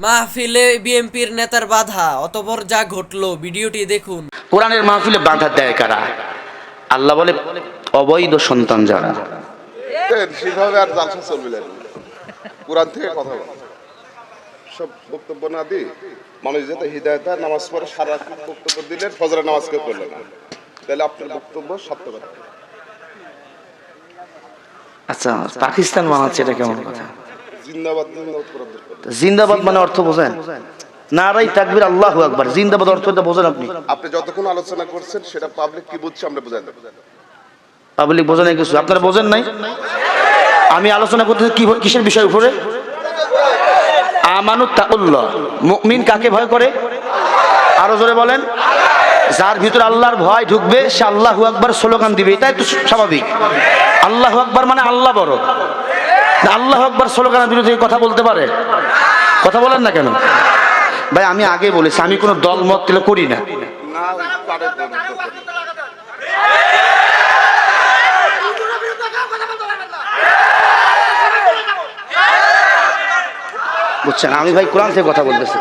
মাহফিলে বিএনপির নেতার বাধা, অতঃপর যা ঘটলো ভিডিওটি দেখুন। কোরআনের মাহফিলে বাধা দেয় কারা? আল্লাহ বলে অবৈধ সন্তান যারা। সেভাবে আর জালসা চলবে না, কোরআন থেকে কথা বলা সব বক্তব্য না দিই মানুষ যাতে হৃদায়ত নামাজ পড়ে সারা বক্তব্য দিলেন ফজরের নামাজ কেউ করলেন না, তাহলে আপনার বক্তব্য সার্থক। আচ্ছা, পাকিস্তান বানাচ্ছে এটা কেমন কথা? জিন্দাবাদ জিন্দাবাদ করার দরকার। জিন্দাবাদ মানে অর্থ বোঝেন? নারাই তাকবীর আল্লাহু আকবার, জিন্দাবাদ অর্থ এটা বোঝেন আপনি? আপনি যতক্ষণ আলোচনা করছেন সেটা পাবলিক কি বুঝছে আমরা বুঝাই দেব। পাবলিক বোঝে নাই কিছু, আপনারা বোঝেন নাই? আমি আলোচনা করতেছি কি কিসের বিষয় উপরে? আমানুত তাকুল্লাহ, মুমিন কাকে ভয় করে? আরো জোরে বলেন। যার ভিতরে আল্লাহর ভয় ঢুকবে সে আল্লাহু আকবার স্লোগান দিবে, এটাই তো স্বাভাবিক। আল্লাহু আকবার মানে আল্লাহ বড়। আল্লাহু আকবার স্লোগানের বিরুদ্ধে কথা বলতে পারে? কথা বলেন না কেন ভাই? আমি আগে বলেছি আমি কোনো দল মত করি না। বুঝছেন, আমি ভাই কোরআন থেকে কথা বলতেছি।